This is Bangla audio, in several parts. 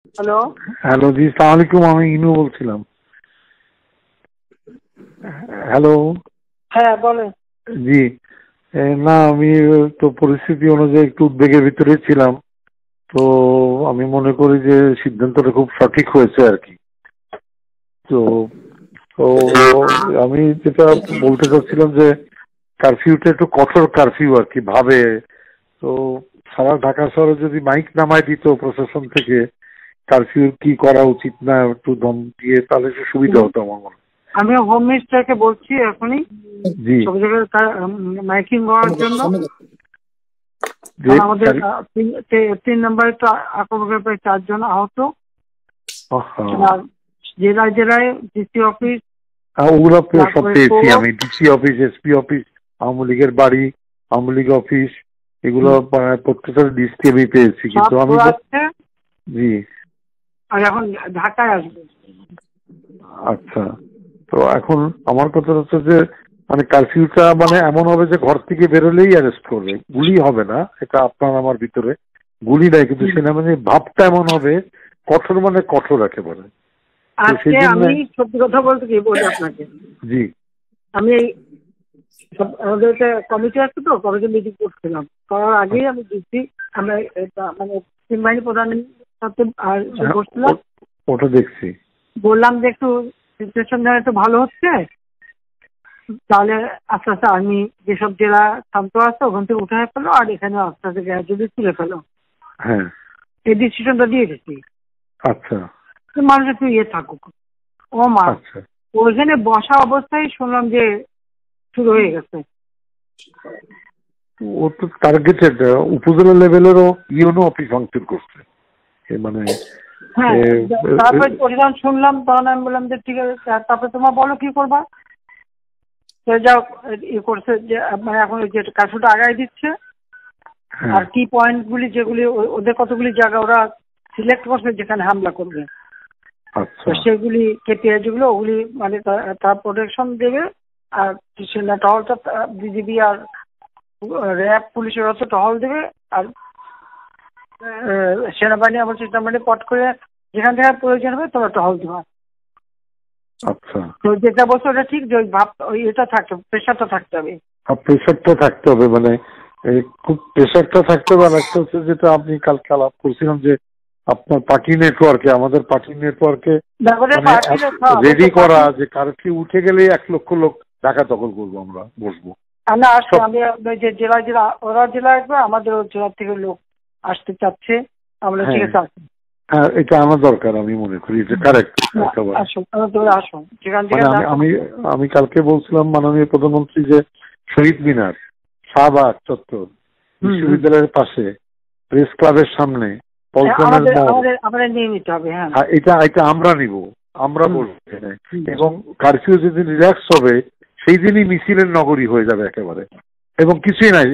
হ্যালো। হ্যালো জি, সালাম আলাইকুম। আমি ইনু বলছিলাম। হ্যালো। হ্যাঁ বলেন। জি। না, আমি তো পরিস্থিতি অনুযায়ী একটু উদ্বেগের ভিতরে ছিলাম। তো আমি মনে করি যে সিদ্ধান্তটা খুব সঠিক হয়েছে আর কি। তো তো আমি যেটা বলতে চাচ্ছিলাম যে কারফিউটা একটু কঠোর কারফিউ আর কি ভাবে। তো সারা ঢাকা শহরে যদি মাইক নামায় দিত প্রশাসন থেকে কারফিউ কি করা উচিত না একটু দম দিয়ে, তাহলে একটু সুবিধা হতো আমার মনে হয়। আমি হোম মিনিস্টারকে বলছি এখনই জি। সব জায়গায় মাইকিং করার জন্য। যে কারণ আমাদের 3 নম্বরে তো আক্রমণের প্রায় 4 জন আহত। আর জেলায় জেলায় ডিসি অফিস, ওগুলো সব তারপরে পেয়েছি আমি, DC office, SP office, Awami লীগের বাড়ি, আওয়ামী লীগ অফিস, এগুলো প্রত্যেকটা লিস্ট আমি পেয়েছি, কিন্তু আমি জি। আর এখন ঢাকায় আসবে। আচ্ছা, তো এখন আমার কথা হচ্ছে যে মানে কারফিউটা মানে এমন হবে যে ঘর থেকে বেরোলেই অ্যারেস্ট করবে, গুলি হবে না, এটা আপনার আমার ভিতরে গুলি নাই, কিন্তু সেনাবাহিনীর ভাবটা এমন হবে কঠোর, মানে কঠোর একেবারে। আজকে আমি সত্যি কথা বলতে কি বলি আপনাকে, জি। আমি আমাদের একটা কমিটি আছে, তো কমিটি মিটিং করছিলাম, করার আগেই আমি ডিসি আমরা মানে তিন বাহিনী প্রধানের সাথে বসছিলাম। ওটা দেখছি, বললাম যে একটু সিচুয়েশন যেন একটু ভালো হচ্ছে, তাহলে আস্তে আস্তে আর্মি যেসব জেলা শান্ত আছে ওখান থেকে উঠে ফেলো, আর এখানে আস্তে আস্তে গ্র্যাজুয়ালি তুলে ফেলো। হ্যাঁ, এই ডিসিশনটা দিয়ে গেছি। আচ্ছা, মানুষ একটু ইয়ে থাকুক। ও মা, আচ্ছা। ওইখানে বসা অবস্থায় শুনলাম যে শুরু হয়ে গেছে। ও তো টার্গেটেড উপজেলা লেভেলেরও ইউনো অফিস ভাঙচুর করছে, মানে হ্যাঁ, তারপরে যখন শুনলাম তখন আমি বললাম যে ঠিক আছে, তারপরে তোমার বলো কি করবা। যাও ইয়ে করছে যে মানে এখন যে কাজটা আগায় দিচ্ছে, আর কি পয়েন্ট গুলি যেগুলি ওদের কতগুলি জায়গা ওরা সিলেক্ট করছে যেখানে হামলা করবে, সেগুলি কেপিআই যেগুলো ওগুলি মানে তার প্রোটেকশন দেবে। আর সেনা টহলটা বিজিবি আর র্যাব পুলিশের হচ্ছে টহল দেবে। আর সেনাবাহিনী আমার চেষ্টা মানে পট করে যেখান থেকে প্রয়োজন হবে তোমরা টহল দেওয়া। আচ্ছা, তো যেটা বলছো ওটা ঠিক, যে ওই এটা থাকতে প্রেশারটা থাকতে হবে। প্রেশারটা থাকতে হবে, মানে খুব প্রেশারটা থাকতে হবে। আর একটা হচ্ছে যেটা আপনি কালকে আলাপ করছিলাম যে আপনার পার্টি নেটওয়ার্কে, আমাদের পার্টি নেটওয়ার্কে রেডি করা যে কারফিউ উঠে গেলে 1 লক্ষ লোক ঢাকা দখল করবো, আমরা বসবো। না আসছে, আমি যে জেলায় জেলা ওরা জেলা আসবে, আমাদের জেলা থেকে লোক আসতে চাচ্ছে, আমরা ঠিক আছে আসি। হ্যাঁ, এটা আমার দরকার, আমি মনে করি এটা কারেক্ট। আমি কালকে বলছিলাম মাননীয় প্রধানমন্ত্রী যে শহীদ মিনার, শাহবাগ চত্বর, বিশ্ববিদ্যালয়ের পাশে, প্রেস ক্লাবের সামনে, এটা আমরা নিব, আমরা বলবো। এবং কারফিউ যেদিন রিল্যাক্স হবে সেই দিনই মিছিলের নগরী হয়ে যাবে একেবারে, এবং কিছুই নাই,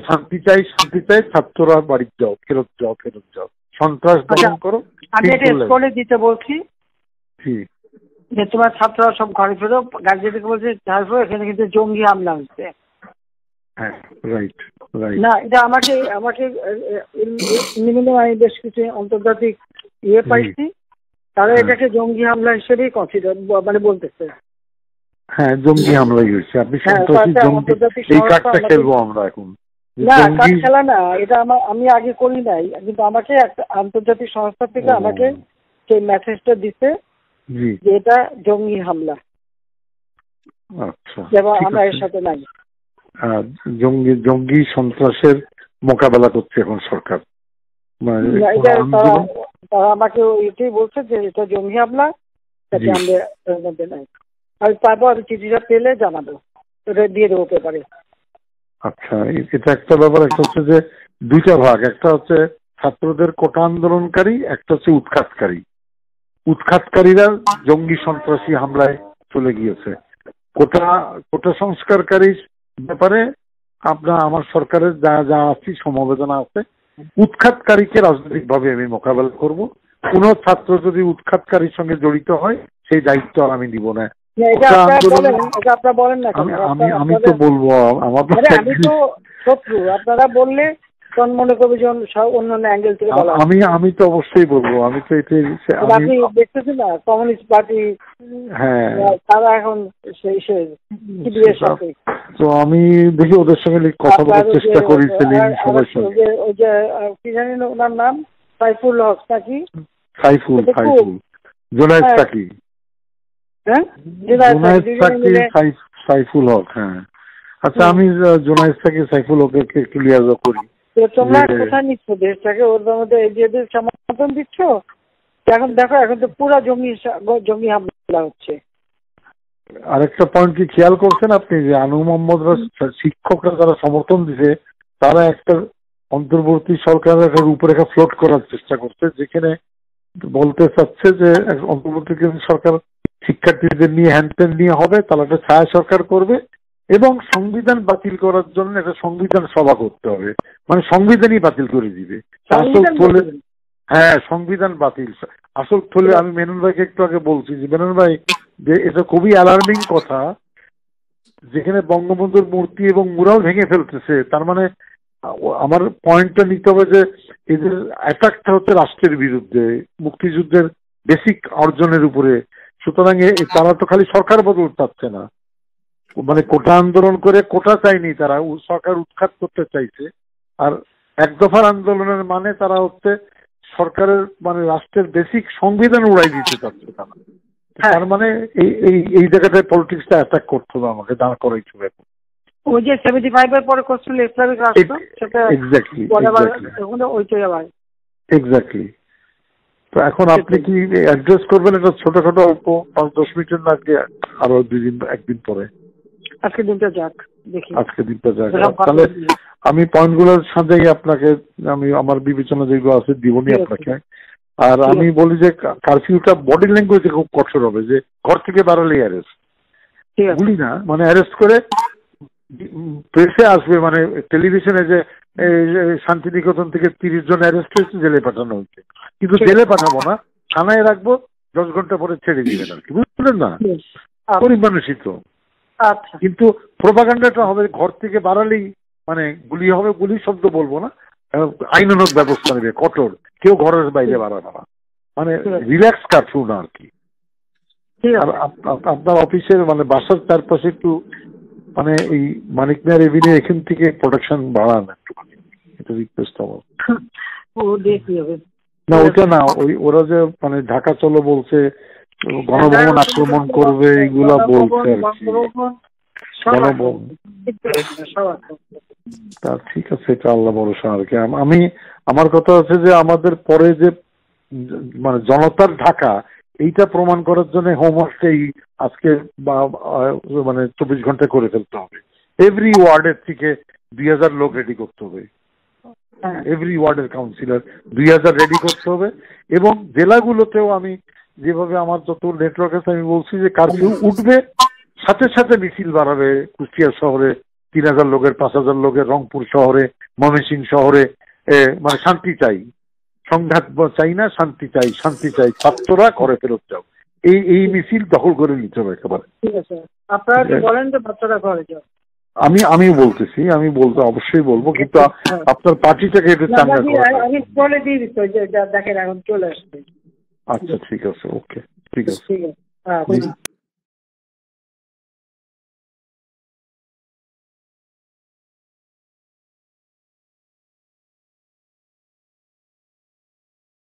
শান্তি চাই, শান্তি চাই, ছাত্ররা বাড়ি যাও, ফেরত যাও, ফেরত যাও, সন্ত্রাস দমন করো। আমি এটা স্কুলে দিতে বলছি যে তোমার ছাত্ররা সব ঘরে ফেরো, গার্জিয়ানকে বলছে এখানে কিন্তু জঙ্গি হামলা হচ্ছে। না, এটা আমাকে আমি বেশ কিছু আন্তর্জাতিক ইয়ে পাইছি, তারা এটাকে জঙ্গি হামলা হিসেবেই কনসিডার মানে বলতেছে। হ্যাঁ, জঙ্গি হামলাই হয়েছে। আপনি এই কার্ডটা খেলবো আমরা এখন। না, কার্ড খেলা না, এটা আমি আগে করি নাই, কিন্তু আমাকে একটা আন্তর্জাতিক সংস্থা থেকে আমাকে সেই মেসেজটা দিতে যে এটা জঙ্গি হামলা। আচ্ছা, আমরা এর সাথে নাই। জঙ্গি সন্ত্রাসের মোকাবেলা করছে এখন সরকার। তারা আমাকে এটাই বলছে যে এটা জঙ্গি হামলা, তাতে আমরা এর মধ্যে নাই। আর তারপর আমি চিঠিটা পেলে জানাবো, এটা দিয়ে দেবো পেপারে। আচ্ছা, এটা একটা ব্যাপার। একটা হচ্ছে যে 2টা ভাগ, একটা হচ্ছে ছাত্রদের কোটা আন্দোলনকারী, একটা হচ্ছে উৎখাতকারী। উৎখাতকারীরা জঙ্গি সন্ত্রাসী হামলায় চলে গিয়েছে। কোটা সংস্কারকারীর ব্যাপারে আমার সরকারের যা যা আছে সমবেদনা আছে। উৎখাতকারীকে রাজনৈতিক ভাবে আমি মোকাবেলা করব। কোন ছাত্র যদি উৎখাতকারীর সঙ্গে জড়িত হয় সেই দায়িত্ব আমি নিব না। আমি তো বলবো, আমার আমি তো শত্রু, আপনারা বললে তখন মনে করবে যে অন্যান্য অ্যাঙ্গেল থেকে বলা। আমি তো অবশ্যই বলবো, আমি তো এটাই আপনি দেখতেছেন না কমিউনিস্ট পার্টি, হ্যাঁ তারা এখন সেই সাথে। তো আমি দেখি ওদের সঙ্গে কথা বলার চেষ্টা করি সেলিম সবার সঙ্গে। ওই যে কি জানেন ওনার নাম, সাইফুল হক নাকি? সাইফুল জোনায়েদ সাকি, হ্যাঁ জোনায়েদ সাকি সাইফুল হক, হ্যাঁ আচ্ছা আমি জোনায়েদ সাকি সাইফুল হককে ক্লিয়ার করি। তোমরা কোথায় নিচ্ছ দেশটাকে? ওর মধ্যে এদের সমর্থন দিচ্ছ এখন? দেখো এখন তো পুরো জমি হামলা হচ্ছে। আরেকটা পয়েন্ট কি খেয়াল করছেন আপনি যে আনু মোহাম্মদরা শিক্ষকরা যারা সমর্থন দিছে তারা একটা অন্তর্বর্তী সরকারের একটা রূপরেখা ফ্লোট করার চেষ্টা করছে, যেখানে বলতে চাচ্ছে যে অন্তর্বর্তী সরকার শিক্ষার্থীদের নিয়ে হ্যান্ডটেন নিয়ে হবে, তাহলে একটা ছায়া সরকার করবে এবং সংবিধান বাতিল করার জন্য একটা সংবিধান সভা করতে হবে, মানে সংবিধানই বাতিল করে দিবে। হ্যাঁ সংবিধান বাতিল আসল থলে। আমি মেনন ভাইকে একটু আগে বলছি যে মেনন ভাই যে এটা খুবই অ্যালার্মিং কথা, যেখানে বঙ্গবন্ধুর মূর্তি এবং মুরাল ভেঙে ফেলতেছে, তার মানে আমার পয়েন্টটা নিতে হবে যে এদের অ্যাটাকটা হচ্ছে রাষ্ট্রের বিরুদ্ধে, মুক্তিযুদ্ধের বেসিক অর্জনের উপরে। সুতরাং তারা তো খালি সরকার বদল চাচ্ছে না, মানে কোটা আন্দোলন করে কোটা চায়নি, তারা সরকার উৎখাত করতে চাইছে। আর এক দফার আন্দোলনের মানে তারা হচ্ছে সরকারের মানে রাষ্ট্রের বেসিক সংবিধান উড়াই দিতে চাচ্ছে তারা। তার মানে এই জায়গাটায় পলিটিক্সটা অ্যাটাক করতে হবে, আমাকে দাঁড় করাইতে হবে। ওই যে 75 এর পরে করছিল ইসলামিক রাষ্ট্র, সেটা ওইটাই আবার এক্স্যাক্টলি। তো এখন আপনি কি অ্যাড্রেস করবেন এটা ছোটখাটো অল্প 5-10 মিনিটের না, আরো একদিন পরে? আজকে দিনটা যাক, দেখি আজকে দিনটা যাক। তাহলে আমি পয়েন্টগুলোর সাথে আপনাকে আমি আমার বিবেচনা যেগুলো আছে দিবনি আপনাকে। আর আমি বলি যে কারফিউটা বডি ল্যাঙ্গুয়েজে খুব কঠোর হবে, যে ঘর থেকে বাড়ালেই অ্যারেস্ট, বলি না মানে অ্যারেস্ট করে প্রেসে আসবে, মানে টেলিভিশনে যে শান্তিনিকেতন থেকে 30 জন অ্যারেস্ট হয়েছে, জেলে পাঠানো হয়েছে, কিন্তু জেলে পাঠাবো না, থানায় রাখবো, 10 ঘন্টা পরে ছেড়ে দিবেন আর কি, বুঝলেন না? গরিব মানুষই তো। কিন্তু প্রোপাগান্ডাটা হবে ঘর থেকে বাড়ালেই মানে গুলি হবে, গুলি শব্দ বলবো না, আইনানুগ ব্যবস্থা নেবে কঠোর, কেউ ঘরের বাইরে বাড়াবে না, মানে রিল্যাক্স কারফিউ না আর কি। আর আপনার অফিসের মানে বাসার চারপাশে একটু মানে এই মানিক মিয়া এভিনিউ এখান থেকে প্রোটেকশন বাড়ান একটুখানি, এটা রিকোয়েস্ট আমার। না ওইটা না, ওরা যে মানে ঢাকা চলো বলছে, গণভবন আক্রমণ করবে এইগুলা বলছে আর কি, গণভবন। তা ঠিক আছে, এটা আল্লাহ ভরসা আর কি। আমি আমার কথা হচ্ছে যে আমাদের পরে যে মানে জনতার ঢাকা, এইটা প্রমাণ করার জন্য হোমওয়ার্কটাই আজকে মানে 24 ঘন্টা করে ফেলতে হবে। এভরি ওয়ার্ডের থেকে 2000 লোক রেডি করতে হবে, এভরি ওয়ার্ডের কাউন্সিলর 2000 রেডি করতে হবে। এবং জেলাগুলোতেও আমি যেভাবে আমার যত নেটওয়ার্ক আছে আমি বলছি যে কারফিউ উঠবে, সাথে সাথে মিছিল বাড়াবে। কুষ্টিয়া শহরে 3000 লোকের, 5000 লোকের, রংপুর শহরে, ময়মনসিংহ শহরে, মানে শান্তি চাই, সংঘাত চাই না, শান্তি চাই, শান্তি চাই, ছাত্ররা ঘরে ফেরত যাও, এই মিছিল দখল করে নিতে হবে একেবারে। ঠিক আছে, আপনারা বলেন যে বাচ্চারা ঘরে যাও। আমি বলতেছি, আমি বলতে অবশ্যই বলবো, কিন্তু আপনার পার্টিটাকে একটু চাঙ্গা করা। আমি বলে দিয়ে দিচ্ছি, দেখেন এখন চলে আসছে। আচ্ছা ঠিক আছে, ওকে ঠিক আছে। ঠিক আছে।